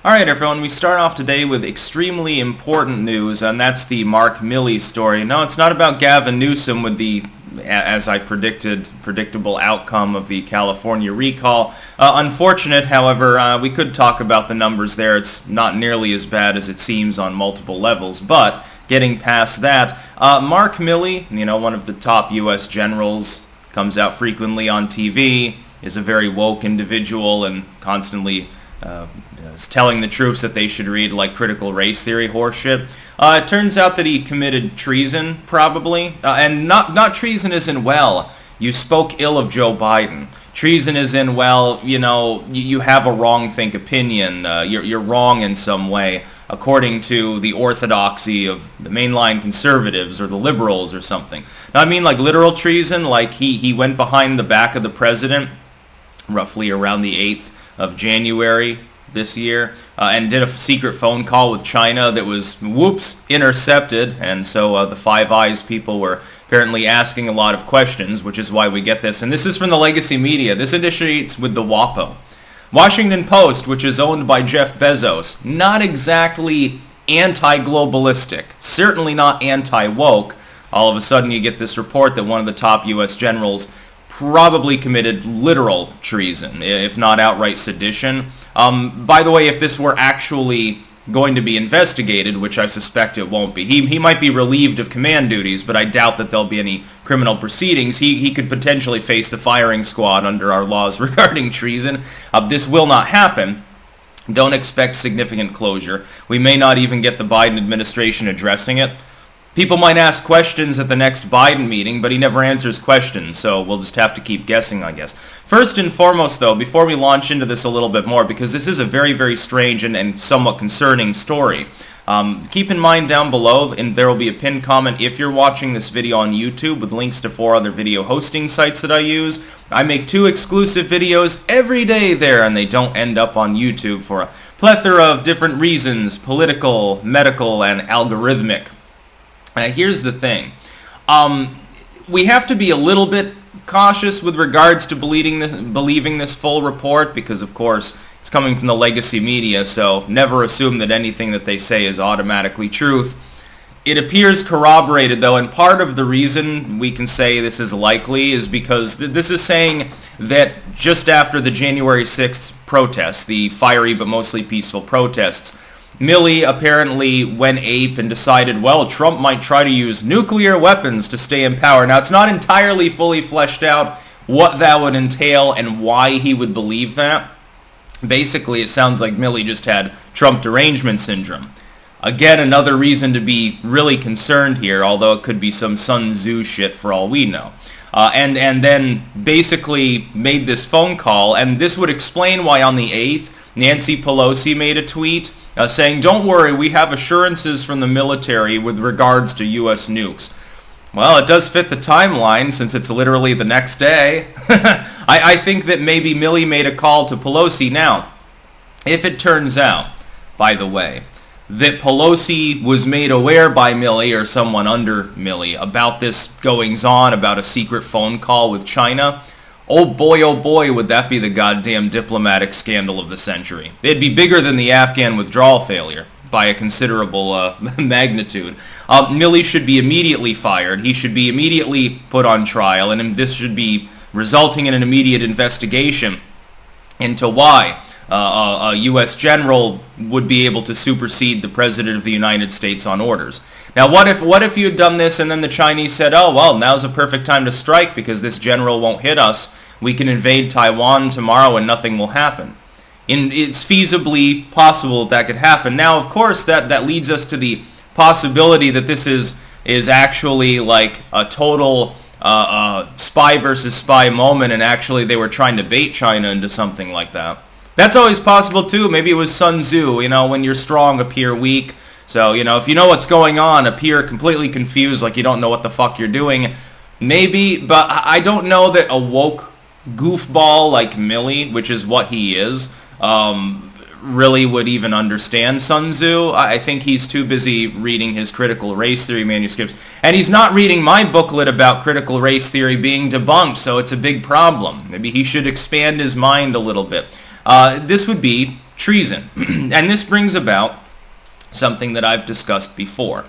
Alright everyone, we start off today with extremely important news, and that's the Mark Milley story. No, it's not about Gavin Newsom with the, as I predicted, predictable outcome of the California recall. Unfortunate, however, we could talk about the numbers there. It's not nearly as bad as it seems on multiple levels, but getting past that, Mark Milley, one of the top U.S. generals, comes out frequently on TV, is a very woke individual, and constantly is telling the troops that they should read like critical race theory horseshit. It turns out that he committed treason, probably, and not treason as in, well, you spoke ill of Joe Biden. Treason is in, well, you have a wrong-think opinion. You're wrong in some way, according to the orthodoxy of the mainline conservatives or the liberals or something. Now, I mean like literal treason, like he went behind the back of the president roughly around the 8th of January this year, and did a secret phone call with China that was, whoops, intercepted, and so the Five Eyes people were apparently asking a lot of questions, which is why we get this. And this is from the legacy media. This initiates with the WAPO. Washington Post, which is owned by Jeff Bezos, not exactly anti-globalistic, certainly not anti-woke. All of a sudden you get this report that one of the top U.S. generals probably committed literal treason, if not outright sedition. By the way, if this were actually going to be investigated, which I suspect it won't be, he might be relieved of command duties, but I doubt that there'll be any criminal proceedings. He could potentially face the firing squad under our laws regarding treason. This will not happen. Don't expect significant closure. We may not even get the Biden administration addressing it. People might ask questions at the next Biden meeting, but he never answers questions, so we'll just have to keep guessing, I guess. First and foremost, though, before we launch into this a little bit more, because this is a very, very strange and somewhat concerning story, keep in mind down below, and there will be a pinned comment if you're watching this video on YouTube with links to 4 other video hosting sites that I use. I make 2 exclusive videos every day there, and they don't end up on YouTube for a plethora of different reasons, political, medical, and algorithmic. Here's the thing. We have to be a little bit cautious with regards to believing this full report because, of course, it's coming from the legacy media, so never assume that anything that they say is automatically truth. It appears corroborated, though, and part of the reason we can say this is likely is because this is saying that just after the January 6th protests, the fiery but mostly peaceful protests, Milley apparently went ape and decided, well, Trump might try to use nuclear weapons to stay in power. Now, it's not entirely fully fleshed out what that would entail and why he would believe that. Basically, it sounds like Milley just had Trump derangement syndrome. Again, another reason to be really concerned here, although it could be some Sun Tzu shit for all we know. And then basically made this phone call, and this would explain why on the 8th, Nancy Pelosi made a tweet saying, don't worry, we have assurances from the military with regards to U.S. nukes. Well, it does fit the timeline since it's literally the next day. I think that maybe Milley made a call to Pelosi. Now, if it turns out, by the way, that Pelosi was made aware by Milley or someone under Milley about this goings-on, about a secret phone call with China, oh boy, would that be the goddamn diplomatic scandal of the century. It'd be bigger than the Afghan withdrawal failure by a considerable magnitude. Milley should be immediately fired. He should be immediately put on trial, and this should be resulting in an immediate investigation into why a U.S. general would be able to supersede the President of the United States on orders. Now, what if you had done this and then the Chinese said, oh, well, now's a perfect time to strike because this general won't hit us. We can invade Taiwan tomorrow and nothing will happen. And it's feasibly possible that could happen. Now, of course, that leads us to the possibility that this is actually like a total spy versus spy moment, and actually they were trying to bait China into something like that. That's always possible too. Maybe it was Sun Tzu, when you're strong, appear weak. So, if you know what's going on, appear completely confused like you don't know what the fuck you're doing. Maybe, but I don't know that a woke goofball like Milley, which is what he is, really would even understand Sun Tzu. I think he's too busy reading his critical race theory manuscripts. And he's not reading my booklet about critical race theory being debunked, so it's a big problem. Maybe he should expand his mind a little bit. This would be treason. And this brings about something that I've discussed before,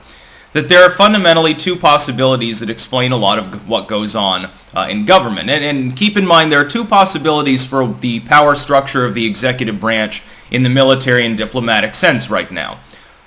that there are fundamentally two possibilities that explain a lot of what goes on in government. And keep in mind, there are two possibilities for the power structure of the executive branch in the military and diplomatic sense right now.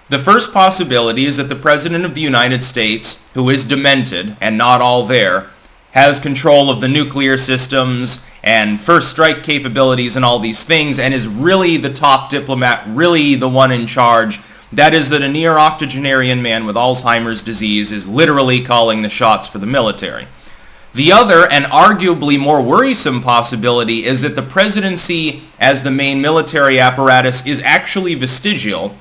The first possibility is that the President of the United States, who is demented and not all there, has control of the nuclear systems and first strike capabilities and all these things, and is really the top diplomat, really the one in charge. That is, that a near octogenarian man with Alzheimer's disease is literally calling the shots for the military. The other, and arguably more worrisome possibility, is that the presidency as the main military apparatus is actually vestigial,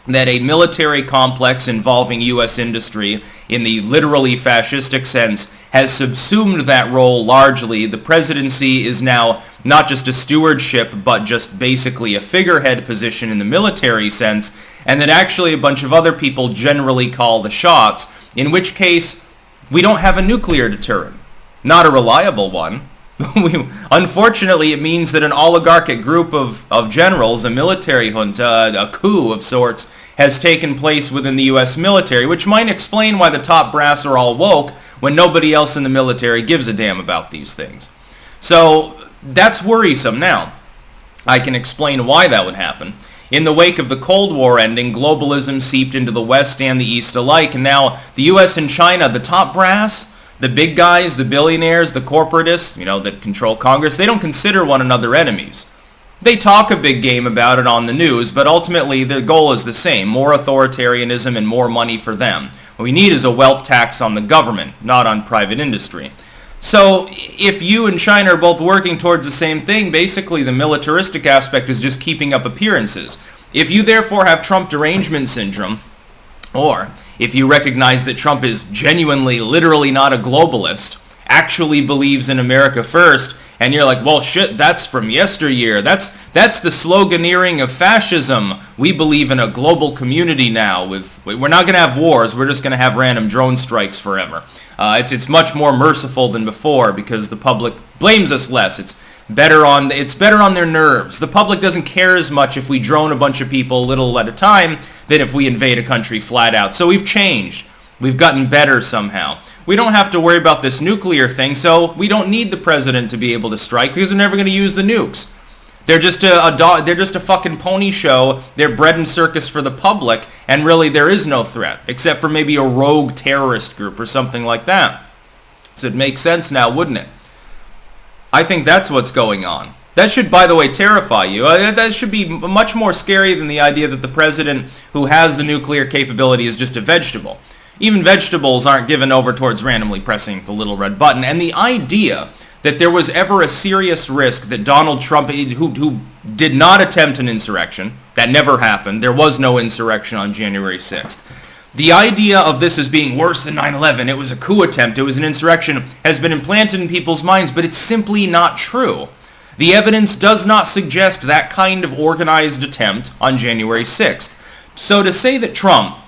that a military complex involving U.S. industry, in the literally fascistic sense, has subsumed that role largely. The presidency is now not just a stewardship, but just basically a figurehead position in the military sense, and that actually a bunch of other people generally call the shots, in which case we don't have a nuclear deterrent. Not a reliable one. Unfortunately, it means that an oligarchic group of generals, a military junta, a coup of sorts, has taken place within the U.S. military, which might explain why the top brass are all woke when nobody else in the military gives a damn about these things. So that's worrisome. Now, I can explain why that would happen. In the wake of the Cold War ending, globalism seeped into the West and the East alike, and now the U.S. and China, the top brass, the big guys, the billionaires, the corporatists, that control Congress, they don't consider one another enemies. They talk a big game about it on the news, but ultimately the goal is the same: more authoritarianism and more money for them. What we need is a wealth tax on the government, not on private industry. So if you and China are both working towards the same thing, basically the militaristic aspect is just keeping up appearances. If you therefore have Trump derangement syndrome, or if you recognize that Trump is genuinely, literally not a globalist, actually believes in America first, and you're like, well, shit, that's from yesteryear. That's the sloganeering of fascism. We believe in a global community now. We're not going to have wars. We're just going to have random drone strikes forever. It's much more merciful than before because the public blames us less. It's better on their nerves. The public doesn't care as much if we drone a bunch of people a little at a time than if we invade a country flat out. So we've changed. We've gotten better somehow. We don't have to worry about this nuclear thing, so we don't need the president to be able to strike because they're never going to use the nukes. They're just a fucking pony show. They're bread and circus for the public, and really there is no threat, except for maybe a rogue terrorist group or something like that. So it makes sense now, wouldn't it? I think that's what's going on. That should, by the way, terrify you. That should be much more scary than the idea that the president who has the nuclear capability is just a vegetable. Even vegetables aren't given over towards randomly pressing the little red button. And the idea that there was ever a serious risk that Donald Trump, who did not attempt an insurrection, that never happened, there was no insurrection on January 6th. The idea of this as being worse than 9/11, it was a coup attempt, it was an insurrection, has been implanted in people's minds, but it's simply not true. The evidence does not suggest that kind of organized attempt on January 6th. So to say that Trump,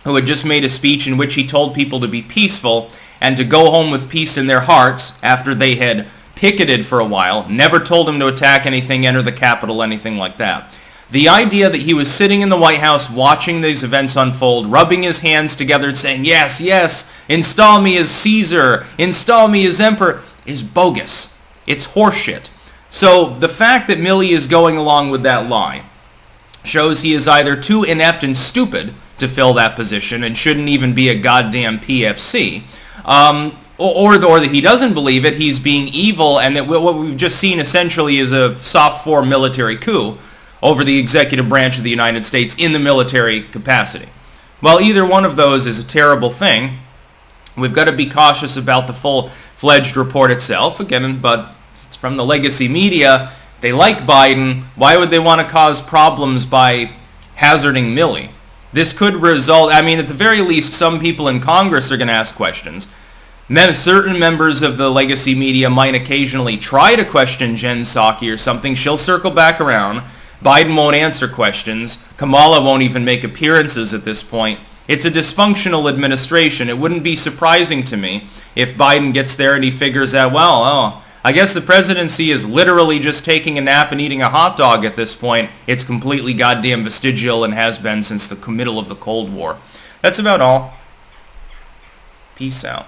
who had just made a speech in which he told people to be peaceful and to go home with peace in their hearts after they had picketed for a while, never told them to attack anything, enter the Capitol, anything like that. The idea that he was sitting in the White House watching these events unfold, rubbing his hands together and saying, yes, yes, install me as Caesar, install me as emperor, is bogus. It's horseshit. So the fact that Milley is going along with that lie shows he is either too inept and stupid to fill that position and shouldn't even be a goddamn PFC, or that he doesn't believe it, he's being evil, and that what we've just seen essentially is a soft form military coup over the executive branch of the United States in the military capacity. Well, either one of those is a terrible thing. We've got to be cautious about the full-fledged report itself, again, but it's from the legacy media. They like Biden. Why would they want to cause problems by hazarding Milley? This could result, at the very least, some people in Congress are going to ask questions. Certain members of the legacy media might occasionally try to question Jen Psaki or something. She'll circle back around. Biden won't answer questions. Kamala won't even make appearances at this point. It's a dysfunctional administration. It wouldn't be surprising to me if Biden gets there and he figures out, well, I guess the presidency is literally just taking a nap and eating a hot dog at this point. It's completely goddamn vestigial and has been since the middle of the Cold War. That's about all. Peace out.